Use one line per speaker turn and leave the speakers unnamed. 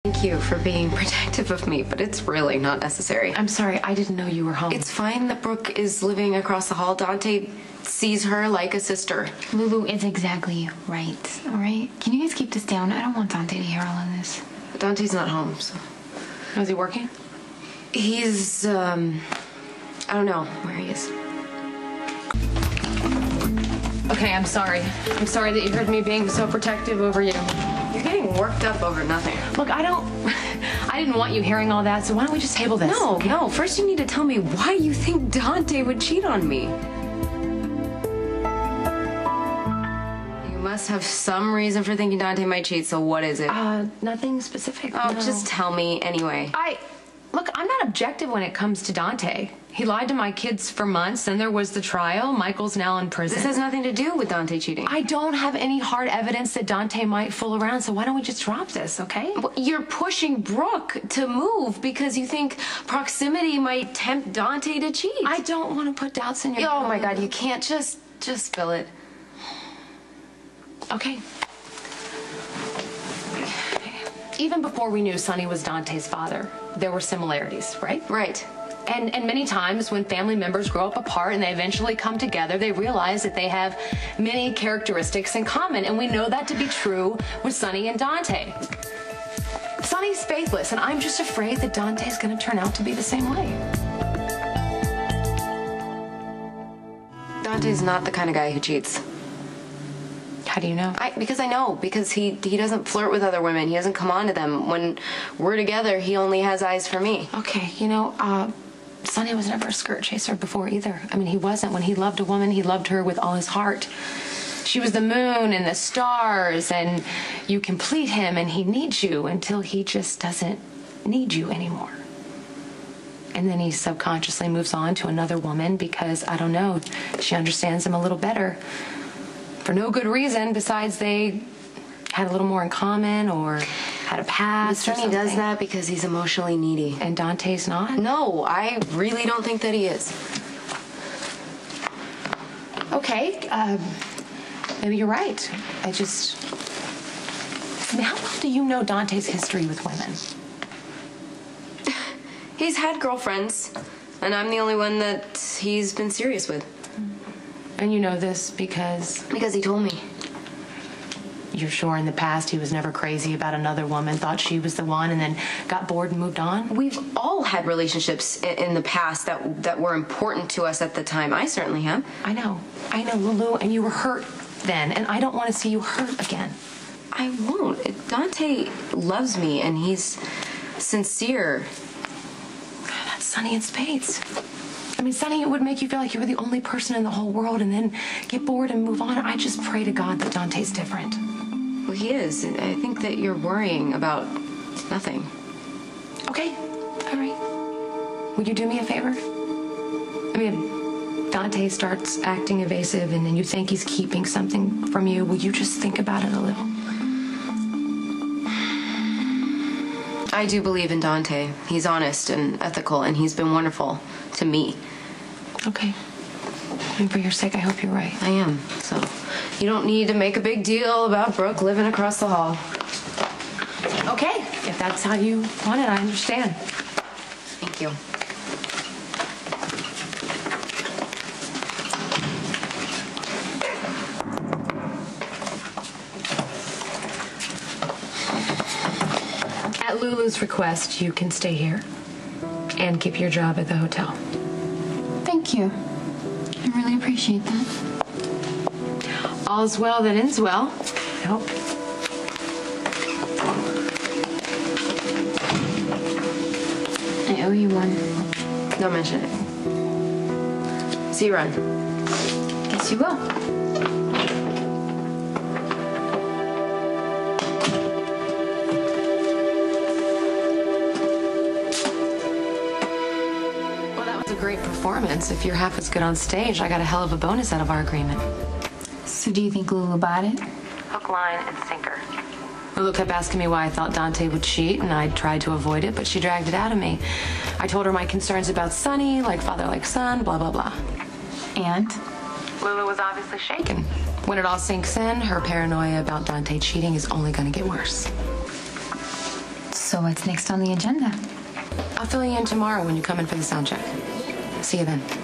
Thank you for being protective of me, but it's really not necessary.
I'm sorry, I didn't know you were home.
It's fine that Brooke is living across the hall. Dante sees her like a sister.
Lulu is exactly right, all right? Can you guys keep this down? I don't want Dante to hear all of this.
Dante's not home, so...
Was he working?
He's, I don't know where he is.
Okay, I'm sorry. I'm sorry that you heard me being so protective over you.
You're getting worked up over nothing.
Look, I didn't want you hearing all that, so why don't we just table this?
No. First you need to tell me why you think Dante would cheat on me. You must have some reason for thinking Dante might cheat, so what is it?
Nothing specific.
Oh,
no.
Just tell me anyway.
Look, I'm not objective when it comes to Dante. He lied to my kids for months, then there was the trial. Michael's now in prison.
This has nothing to do with Dante cheating.
I don't have any hard evidence that Dante might fool around, so why don't we just drop this, okay?
Well, you're pushing Brooke to move because you think proximity might tempt Dante to cheat.
I don't want to put doubts in your...
Oh my God, you can't just spill it.
Okay. Even before we knew Sonny was Dante's father, there were similarities, right?
Right.
And many times when family members grow up apart and they eventually come together, they realize that they have many characteristics in common. And we know that to be true with Sonny and Dante. Sonny's faithless, and I'm just afraid that Dante's going to turn out to be the same way.
Dante's not the kind of guy who cheats.
How do you know?
Because I know. Because he doesn't flirt with other women. He doesn't come on to them. When we're together, he only has eyes for me.
Okay, you know, Sonny was never a skirt chaser before either. I mean, he wasn't. When he loved a woman, he loved her with all his heart. She was the moon and the stars, and you complete him, and he needs you until he just doesn't need you anymore. And then he subconsciously moves on to another woman because, I don't know, she understands him a little better. For no good reason besides they had a little more in common or had a past or something.
Sonny does that because he's emotionally needy.
And Dante's not?
No, I really don't think that he is.
Okay, maybe you're right. I mean, how well do you know Dante's history with women?
He's had girlfriends, and I'm the only one that he's been serious with.
And you know this because...
Because he told me.
You're sure in the past he was never crazy about another woman, thought she was the one, and then got bored and moved on?
We've all had relationships in the past that were important to us at the time. I certainly have.
I know, Lulu, and you were hurt then, and I don't want to see you hurt again.
I won't. Dante loves me, and he's sincere.
That's Sonny in spades. I mean, Sonny, it would make you feel like you were the only person in the whole world and then get bored and move on. I just pray to God that Dante's different.
Well, he is. I think that you're worrying about nothing.
Okay, all right. Would you do me a favor? I mean, if Dante starts acting evasive and then you think he's keeping something from you, will you just think about it a little?
I do believe in Dante. He's honest and ethical, and he's been wonderful to me.
Okay. And for your sake, I hope you're right.
I am. So you don't need to make a big deal about Brooke living across the hall.
Okay. If that's how you want it, I understand.
Thank you.
At Lulu's request, you can stay here and keep your job at the hotel.
Thank you. I really appreciate that.
All's well that ends well, I hope.
I owe you one.
Don't mention it. See you around.
Guess you will.
Great performance. If you're half as good on stage, I got a hell of a bonus out of our agreement.
So do you think Lulu bought it?
Hook, line, and sinker. Lulu kept asking me why I thought Dante would cheat, and I tried to avoid it, but she dragged it out of me. I told her my concerns about Sonny, like father, like son, blah, blah, blah.
And?
Lulu was obviously shaken. When it all sinks in, her paranoia about Dante cheating is only going to get worse.
So what's next on the agenda?
I'll fill you in tomorrow when you come in for the sound check. See you then.